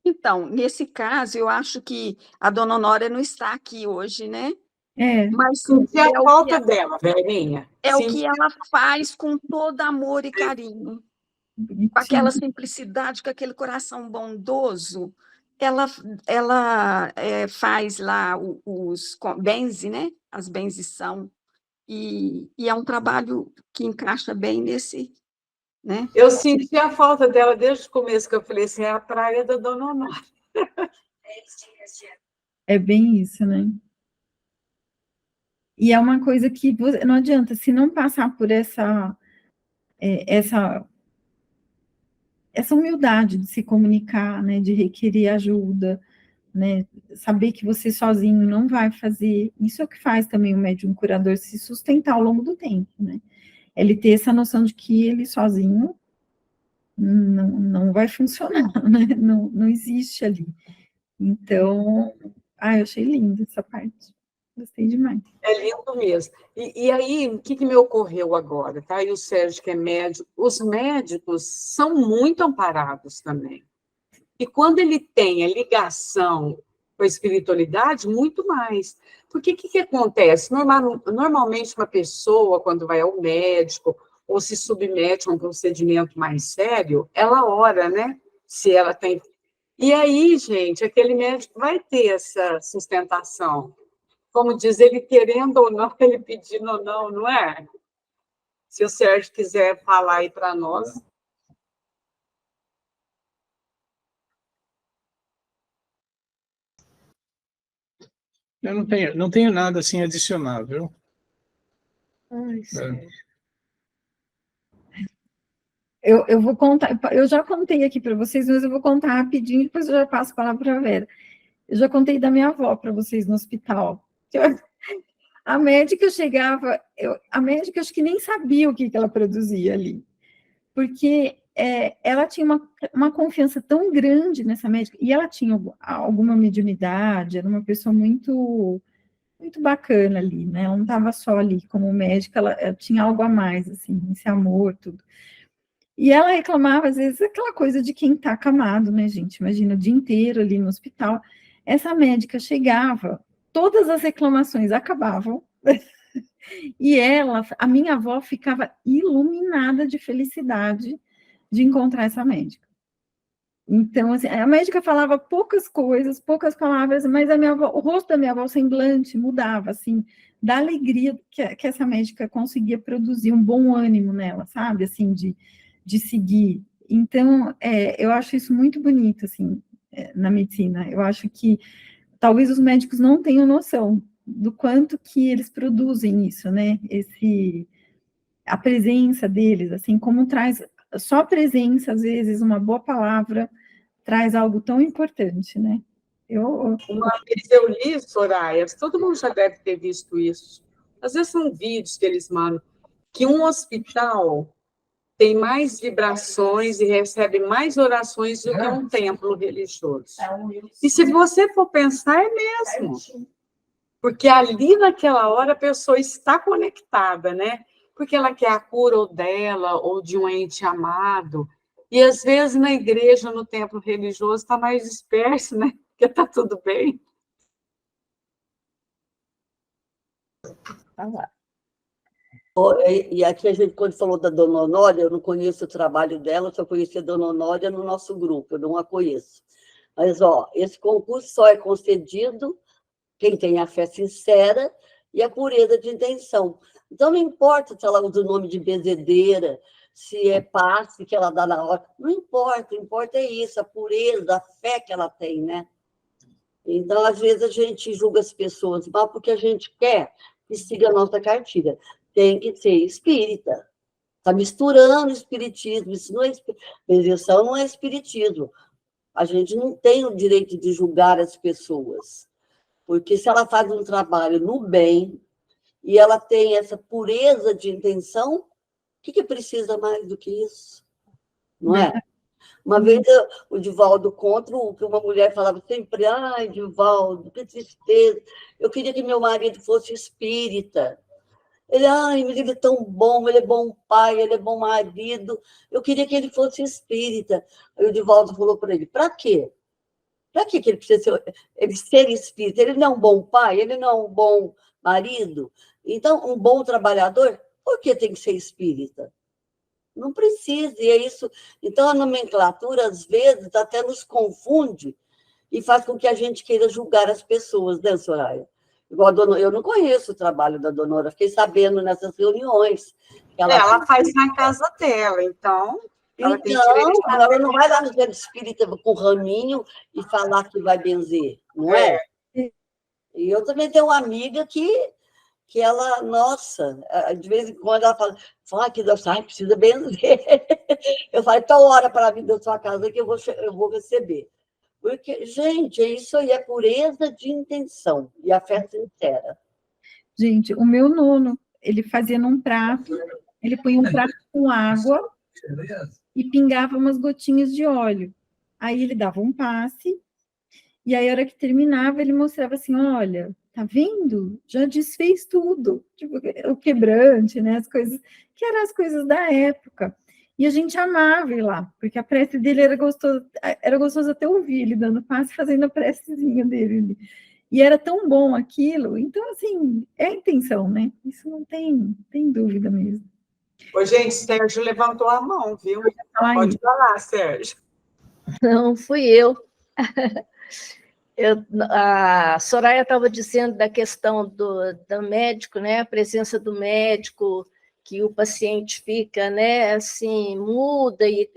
S4: Então, nesse caso, eu acho que a dona Honória não está aqui hoje, né?
S2: É.
S4: Mas
S1: Senti a falta dela, Verinha.
S4: é o que ela faz com todo amor e carinho. Com aquela simplicidade, com aquele coração bondoso, ela faz lá benze, né? As benzição, e é um trabalho que encaixa bem nesse, né?
S1: Eu senti a falta dela desde o começo, que eu falei assim, é a praia da dona Honória.
S2: É bem isso, né? E é uma coisa que não adianta, se não passar por essa humildade de se comunicar, né, de requerer ajuda, né, saber que você sozinho não vai fazer, isso é o que faz também o médium curador se sustentar ao longo do tempo, né, ele ter essa noção de que ele sozinho não vai funcionar, né, não existe ali. Então, eu achei lindo essa parte. Gostei demais.
S1: É lindo mesmo. E aí, o que me ocorreu agora, tá? E o Sérgio, que é médico, os médicos são muito amparados também. E quando ele tem a ligação com a espiritualidade, muito mais. Porque o que acontece? Normalmente, uma pessoa, quando vai ao médico, ou se submete a um procedimento mais sério, ela ora, né? Se ela tem. E aí, gente, aquele médico vai ter essa sustentação. Como diz ele, querendo ou não, ele pedindo ou não, não é? Se o Sérgio quiser falar aí para nós.
S6: Eu não tenho nada assim adicionável.
S5: Ai, Sérgio.
S2: Eu vou contar, eu já contei aqui para vocês, mas eu vou contar rapidinho, depois eu já passo a palavra para a Vera. Eu já contei da minha avó para vocês no hospital. A médica chegava, a médica acho que nem sabia o que ela produzia ali, porque ela tinha uma confiança tão grande nessa médica, e ela tinha alguma mediunidade, era uma pessoa muito, muito bacana ali, né? Ela não estava só ali como médica, ela tinha algo a mais, assim, esse amor, tudo. E ela reclamava, às vezes, aquela coisa de quem está acamado, né, gente? Imagina o dia inteiro ali no hospital. Essa médica chegava, todas as reclamações acabavam, e a minha avó, ficava iluminada de felicidade de encontrar essa médica. Então, assim, a médica falava poucas coisas, poucas palavras, mas o rosto da minha avó, o semblante, mudava, assim, da alegria que essa médica conseguia produzir um bom ânimo nela, sabe? Assim, de seguir. Então, eu acho isso muito bonito, assim, na medicina. Eu acho que talvez os médicos não tenham noção do quanto que eles produzem isso, né? A presença deles, assim, como traz só a presença, às vezes, uma boa palavra, traz algo tão importante, né?
S1: Uma vez eu li, Soraya, todo mundo já deve ter visto isso. Às vezes são vídeos que eles mandam, que um hospital tem mais vibrações e recebe mais orações do que um templo religioso. E se você for pensar, é mesmo. Porque ali, naquela hora, a pessoa está conectada, né? Porque ela quer a cura ou dela, ou de um ente amado. E, às vezes, na igreja, no templo religioso, está mais disperso, né? Porque está tudo bem.
S5: Tá lá.
S3: E aqui a gente, quando falou da Dona Honória, eu não conheço o trabalho dela, só conheci a Dona Honória no nosso grupo, eu não a conheço. Mas, esse concurso só é concedido quem tem a fé sincera e a pureza de intenção. Então, não importa se ela usa o nome de benzedeira, se é passe que ela dá na hora, não importa, o que importa é isso, a pureza, a fé que ela tem, né? Então, às vezes, a gente julga as pessoas mal porque a gente quer que siga a nossa cartilha. Tem que ser espírita. Está misturando espiritismo, isso não é benzeção, não é espiritismo. A gente não tem o direito de julgar as pessoas. Porque se ela faz um trabalho no bem e ela tem essa pureza de intenção, o que precisa mais do que isso? Não é? Uma vez o Divaldo contra o que uma mulher falava sempre, ai, Divaldo, que tristeza, eu queria que meu marido fosse espírita. Ele, ai, mas ele é tão bom, ele é bom pai, ele é bom marido, eu queria que ele fosse espírita. Aí o Divaldo falou para ele, para quê? Para que ele precisa ser espírita? Ele não é um bom pai, ele não é um bom marido. Então, um bom trabalhador, por que tem que ser espírita? Não precisa, e é isso. Então, a nomenclatura, às vezes, até nos confunde e faz com que a gente queira julgar as pessoas, né, Soraya? Igual eu não conheço o trabalho da Dona Honória, fiquei sabendo nessas reuniões.
S1: Ela faz na casa dela, então...
S3: Ela não vai lá no centro espírita com o raminho e falar que vai benzer, não é? E eu também tenho uma amiga que ela, nossa, de vez em quando ela fala que Deus precisa benzer. Eu falo, então ora para vir da sua casa que eu vou receber. Porque, gente, isso aí é pureza de intenção e a fé sincera.
S2: Gente, o meu nono, ele fazia num prato, ele põe um prato com água e pingava umas gotinhas de óleo. Aí ele dava um passe, e aí a hora que terminava, ele mostrava assim, olha, tá vendo? Já desfez tudo. Tipo, o quebrante, né? As coisas, que eram as coisas da época. E a gente amava ir lá, porque a prece dele era gostoso até ouvir ele dando passe, fazendo a precezinha dele. E era tão bom aquilo. Então, assim, é a intenção, né? Isso não tem dúvida mesmo.
S1: Ô, gente, Sérgio levantou a mão, viu? Pode falar, Sérgio.
S5: Não, fui eu. A Soraya estava dizendo da questão do médico, né? A presença do médico, que o paciente fica, né? Assim, muda e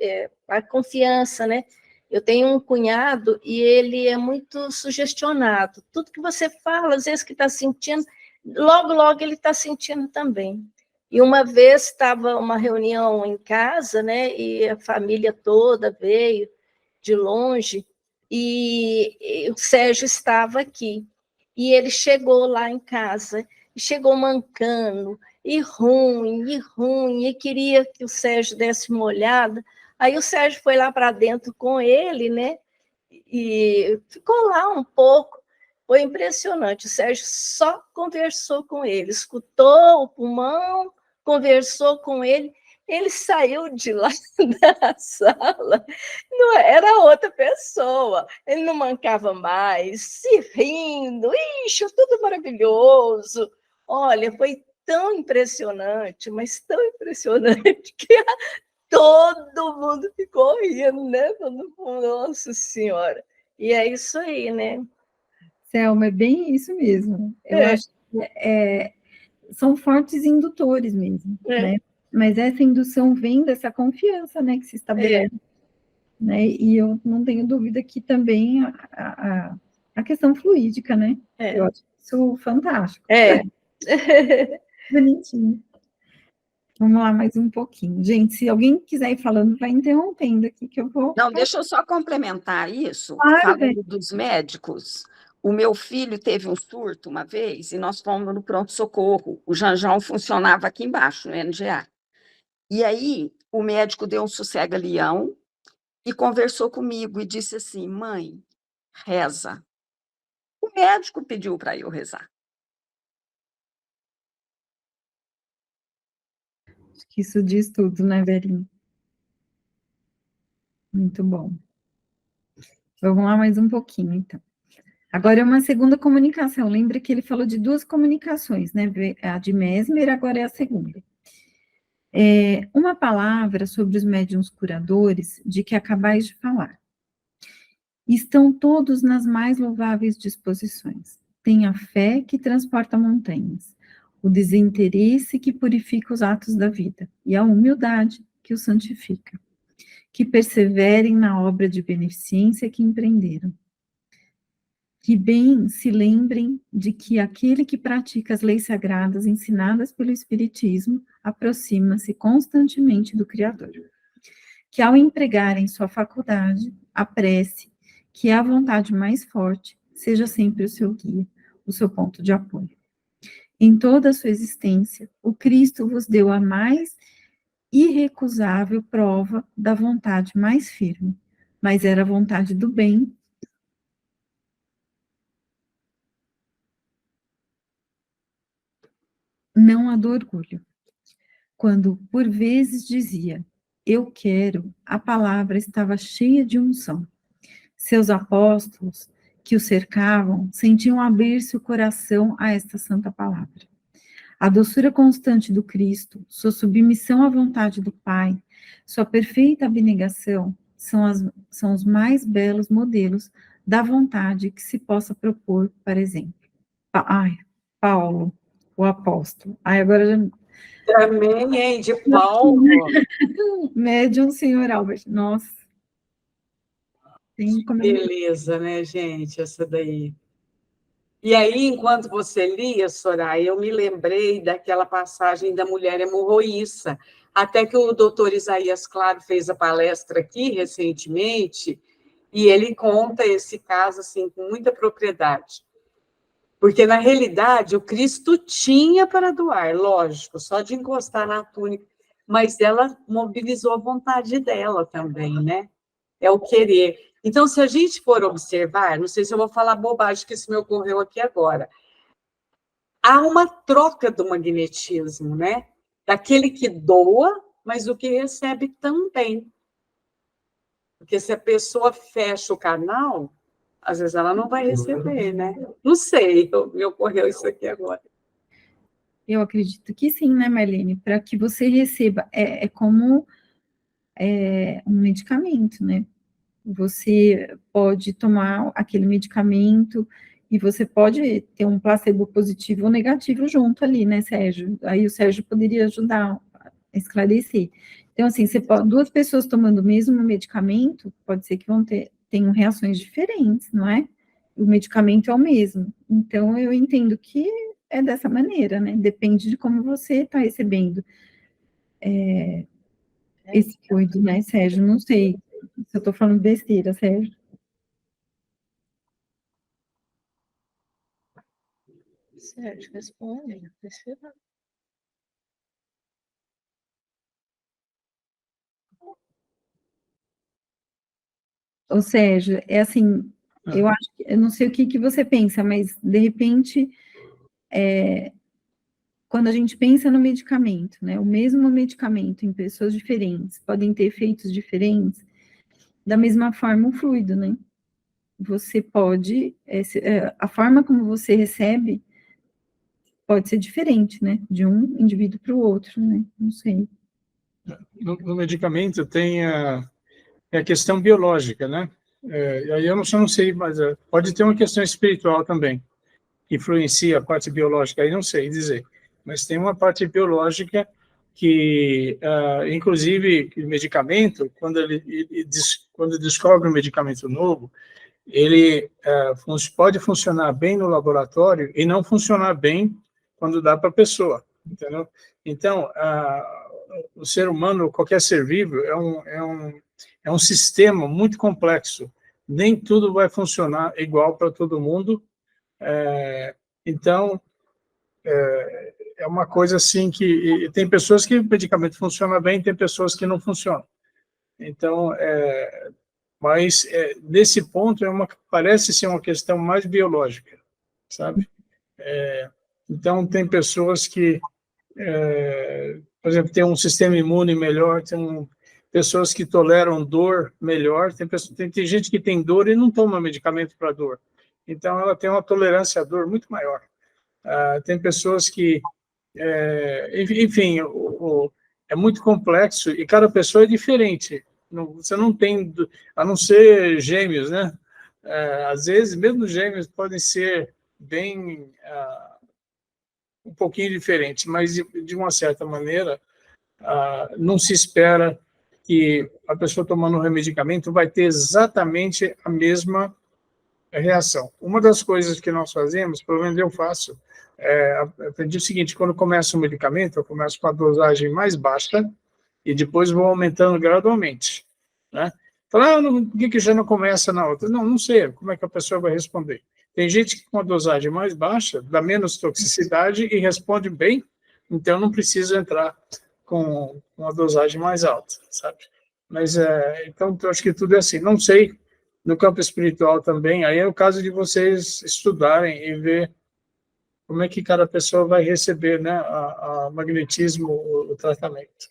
S5: a confiança, né? Eu tenho um cunhado e ele é muito sugestionado. Tudo que você fala, às vezes que está sentindo, logo ele está sentindo também. E uma vez estava uma reunião em casa, né? E a família toda veio de longe. E o Sérgio estava aqui, e ele chegou lá em casa, e chegou mancando, e ruim, e queria que o Sérgio desse uma olhada. Aí o Sérgio foi lá para dentro com ele, né? E ficou lá um pouco. Foi impressionante. O Sérgio só conversou com ele, escutou o pulmão, conversou com ele. Ele saiu de lá da sala, não era outra pessoa, ele não mancava mais, se rindo, ixi, tudo maravilhoso. Olha, foi tão impressionante, mas tão impressionante, que todo mundo ficou rindo, né? Nossa Senhora. E é isso aí, né?
S2: Selma, é bem isso mesmo. Eu acho que são fortes indutores mesmo, né? Mas essa indução vem dessa confiança, né, que se estabelece, né? E eu não tenho dúvida que também a questão fluídica, né? Eu acho isso fantástico. Bonitinho. Vamos lá mais um pouquinho. Gente, se alguém quiser ir falando, vai interrompendo aqui que eu vou...
S4: Não, deixa eu só complementar isso,
S2: Claro,
S4: falando dos médicos. O meu filho teve um surto uma vez e nós fomos no pronto-socorro. O Janjão funcionava aqui embaixo, no NGA. E aí, o médico deu um sossega-leão e conversou comigo e disse assim, mãe, reza. O médico pediu para eu rezar.
S2: Acho que isso diz tudo, né, Verinha? Muito bom. Vamos lá mais um pouquinho, então. Agora é uma segunda comunicação. Lembra que ele falou de duas comunicações, né? A de Mesmer, agora é a segunda. Uma palavra sobre os médiuns curadores de que acabais de falar. Estão todos nas mais louváveis disposições. Tem a fé que transporta montanhas, o desinteresse que purifica os atos da vida e a humildade que os santifica. Que perseverem na obra de beneficência que empreenderam. Que bem se lembrem de que aquele que pratica as leis sagradas ensinadas pelo Espiritismo aproxima-se constantemente do Criador. Que ao empregarem sua faculdade, a prece, que é a vontade mais forte, seja sempre o seu guia, o seu ponto de apoio. Em toda a sua existência, o Cristo vos deu a mais irrecusável prova da vontade mais firme, mas era a vontade do bem, não a do orgulho. Quando, por vezes, dizia, eu quero, a palavra estava cheia de unção. Seus apóstolos, que o cercavam, sentiam abrir-se o coração a esta santa palavra. A doçura constante do Cristo, sua submissão à vontade do Pai, sua perfeita abnegação, são os mais belos modelos da vontade que se possa propor, por exemplo. Paulo, o apóstolo. Agora já...
S1: Também, hein, de Paulo.
S2: Médium, senhor Albert. Nossa.
S1: Beleza, né, gente, essa daí. E aí, enquanto você lia, Soraya, eu me lembrei daquela passagem da mulher hemorroíça, até que o doutor Isaías Claro fez a palestra aqui recentemente, e ele conta esse caso assim com muita propriedade. Porque, na realidade, o Cristo tinha para doar, lógico, só de encostar na túnica, mas ela mobilizou a vontade dela também, né? É o querer. Então, se a gente for observar, não sei se eu vou falar bobagem, que isso me ocorreu aqui agora, há uma troca do magnetismo, né? Daquele que doa, mas o que recebe também. Porque se a pessoa fecha o canal, às vezes ela não vai receber, né? Não sei, me ocorreu isso aqui agora.
S2: Eu acredito que sim, né, Marlene? Para que você receba, é como um medicamento, né? Você pode tomar aquele medicamento e você pode ter um placebo positivo ou negativo junto ali, né, Sérgio? Aí o Sérgio poderia ajudar a esclarecer. Então, assim, duas pessoas tomando o mesmo medicamento, pode ser que tenham reações diferentes, não é? O medicamento é o mesmo. Então, eu entendo que é dessa maneira, né? Depende de como você está recebendo esse fluido, né, Sérgio? Não sei se eu estou falando besteira, Sérgio.
S5: Sérgio, responde.
S2: Ou seja, é assim, eu acho que, eu não sei o que você pensa, mas de repente, quando a gente pensa no medicamento, né, o mesmo medicamento em pessoas diferentes, podem ter efeitos diferentes, da mesma forma o fluido, né? Você pode, a forma como você recebe pode ser diferente, né, de um indivíduo para o outro, né? Não sei.
S6: No medicamento tem a questão biológica, né? Aí eu não sei, mas pode ter uma questão espiritual também, que influencia a parte biológica, aí não sei dizer. Mas tem uma parte biológica que, inclusive, o medicamento, quando descobre um medicamento novo, ele pode funcionar bem no laboratório e não funcionar bem quando dá para a pessoa, entendeu? Então, o ser humano, qualquer ser vivo, é um sistema muito complexo. Nem tudo vai funcionar igual para todo mundo. Então, é uma coisa assim que tem pessoas que o medicamento funciona bem, tem pessoas que não funcionam. Então, mas nesse ponto parece ser uma questão mais biológica, sabe? Então, tem pessoas que, por exemplo, têm um sistema imune melhor, pessoas que toleram dor melhor, tem gente que tem dor e não toma medicamento para dor. Então, ela tem uma tolerância à dor muito maior. Tem pessoas que, enfim, é muito complexo e cada pessoa é diferente. Você não tem, a não ser gêmeos, né? Às vezes, mesmo gêmeos podem ser bem, um pouquinho diferentes, mas de uma certa maneira, não se espera que a pessoa tomando um medicamento vai ter exatamente a mesma reação. Uma das coisas que nós fazemos, pelo menos eu faço, aprendi o seguinte: quando começa o medicamento, eu começo com a dosagem mais baixa e depois vou aumentando gradualmente, né? Falar, por que já não começa na outra? Não sei, como é que a pessoa vai responder? Tem gente que com a dosagem mais baixa dá menos toxicidade e responde bem, então não precisa entrar com uma dosagem mais alta, sabe? Mas, então, eu acho que tudo é assim. Não sei, no campo espiritual também, aí é o caso de vocês estudarem e ver como é que cada pessoa vai receber, né, a magnetismo, o tratamento.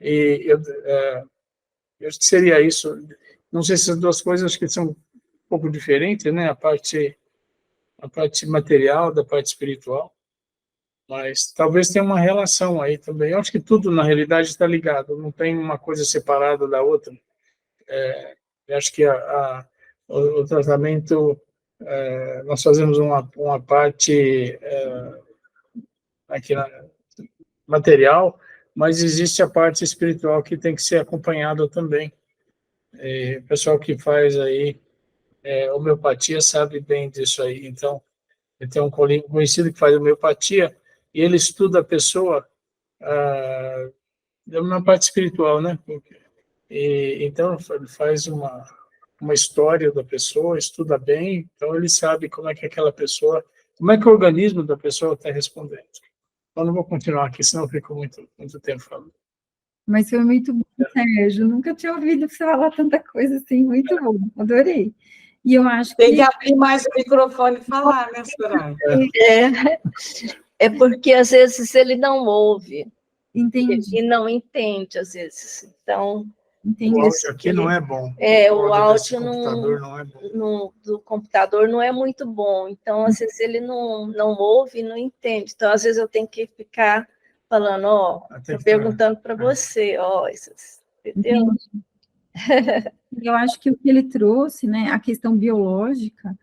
S6: E eu acho que seria isso. Não sei se as duas coisas acho que são um pouco diferentes, né, a parte material da parte espiritual, mas talvez tenha uma relação aí também. Eu acho que tudo, na realidade, está ligado, não tem uma coisa separada da outra. Eu acho que o tratamento, nós fazemos uma parte aqui material, mas existe a parte espiritual que tem que ser acompanhada também. O pessoal que faz aí homeopatia sabe bem disso aí. Então, eu tenho um conhecido que faz homeopatia e ele estuda a pessoa na parte espiritual, né? Então, ele faz uma história da pessoa, estuda bem, então ele sabe como é que aquela pessoa, como é que o organismo da pessoa está respondendo. Eu não vou continuar aqui, senão eu fico muito tempo falando.
S2: Mas foi muito bom, Sérgio. Nunca tinha ouvido você falar tanta coisa assim, muito bom, adorei. E eu acho
S1: Tem que abrir mais o microfone e falar, né, Soraya?
S5: É porque às vezes ele não ouve
S2: Entendi.
S5: e não entende, às vezes. Então,
S2: Entendi.
S6: O áudio aqui não é bom.
S5: o áudio
S6: não é bom.
S5: do computador não é muito bom. Então, às vezes ele não ouve e não entende. Então, às vezes eu tenho que ficar falando, tô perguntando para você, entendeu?
S2: Eu acho que o que ele trouxe, né, a questão biológica,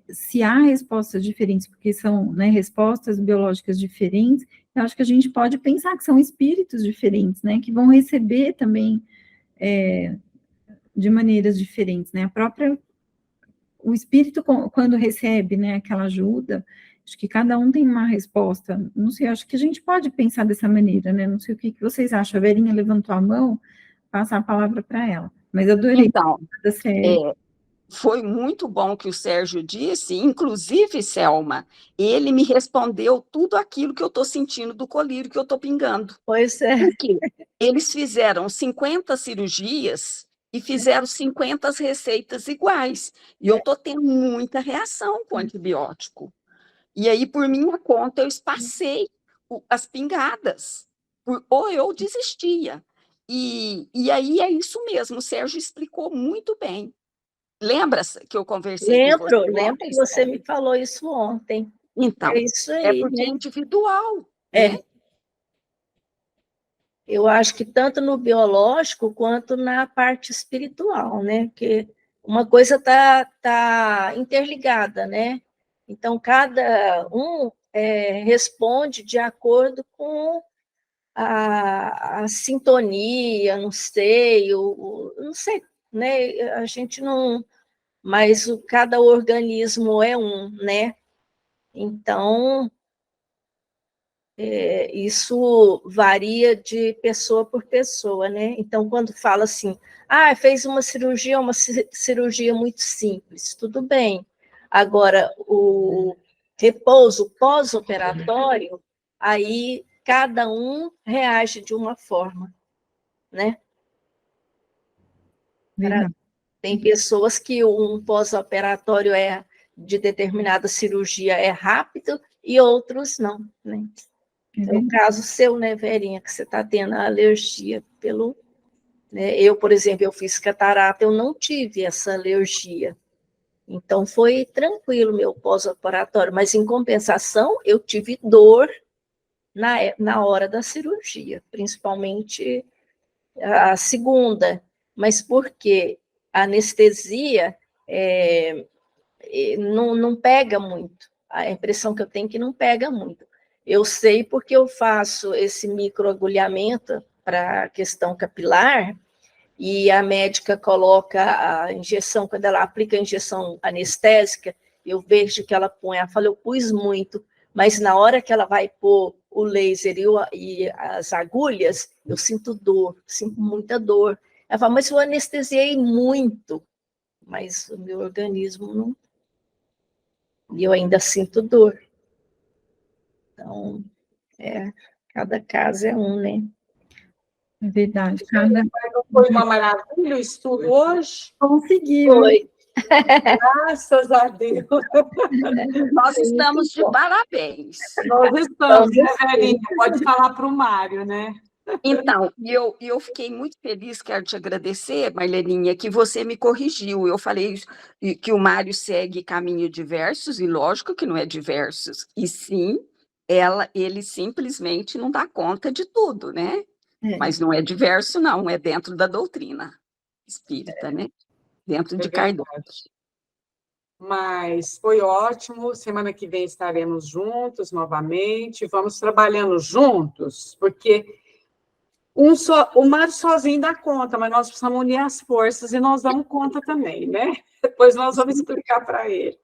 S2: se há respostas diferentes, porque são, né, respostas biológicas diferentes, eu acho que a gente pode pensar que são espíritos diferentes, né, que vão receber também de maneiras diferentes, né, o espírito, quando recebe, né, aquela ajuda, acho que cada um tem uma resposta, não sei, acho que a gente pode pensar dessa maneira, né, não sei o que vocês acham, a Verinha levantou a mão, passar a palavra para ela, mas adorei.
S4: Então, foi muito bom que o Sérgio disse, inclusive, Selma, ele me respondeu tudo aquilo que eu estou sentindo do colírio que eu estou pingando.
S5: Pois é.
S4: Por quê? Eles fizeram 50 cirurgias e fizeram 50 receitas iguais. E eu estou tendo muita reação com antibiótico. E aí, por minha conta, eu espacei as pingadas. Ou eu desistia. E aí é isso mesmo, o Sérgio explicou muito bem. Lembra que eu conversei com você?
S5: Lembro que você me falou isso ontem.
S4: Então,
S5: é isso aí,
S4: porque
S5: né?
S4: é individual.
S5: Né? Eu acho que tanto no biológico quanto na parte espiritual, né? Porque uma coisa tá interligada, né? Então, cada um responde de acordo com a sintonia, não sei, não sei, né? A gente não... Mas cada organismo é um, né? Então, isso varia de pessoa por pessoa, né? Então, quando fala assim, fez uma cirurgia muito simples, tudo bem. Agora, o repouso pós-operatório, aí cada um reage de uma forma, né? Tem pessoas que um pós-operatório de determinada cirurgia é rápido e outros não, né? É o caso seu, né, Verinha, que você está tendo a alergia pelo... Né? Eu, por exemplo, eu fiz catarata, eu não tive essa alergia. Então, foi tranquilo meu pós-operatório, mas, em compensação, eu tive dor na hora da cirurgia, principalmente a segunda. Mas por quê? A anestesia não pega muito. A impressão que eu tenho é que não pega muito. Eu sei porque eu faço esse microagulhamento para a questão capilar e a médica coloca a injeção, quando ela aplica a injeção anestésica, eu vejo que ela põe, ela fala, eu pus muito, mas na hora que ela vai pôr o laser e as agulhas, eu sinto dor, sinto muita dor. Ela fala, mas eu anestesiei muito, mas o meu organismo não... E eu ainda sinto dor. Então, cada caso é um, né?
S2: É verdade.
S1: Foi uma maravilha o estudo hoje?
S2: Conseguiu.
S5: Foi.
S1: Graças a Deus.
S4: Nós estamos de parabéns.
S1: Nós estamos, né, Verinha? Pode falar para o Mário, né?
S4: Então, eu fiquei muito feliz, quero te agradecer, Marleninha, que você me corrigiu. Eu falei que o Mário segue caminho diversos, e lógico que não é diversos, e sim, ele simplesmente não dá conta de tudo, né? Mas não é diverso, não, é dentro da doutrina espírita, né? Dentro de Kardec.
S1: Mas foi ótimo. Semana que vem estaremos juntos novamente. Vamos trabalhando juntos, porque o Mário sozinho dá conta, mas nós precisamos unir as forças e nós damos conta também, né? Depois nós vamos explicar para ele.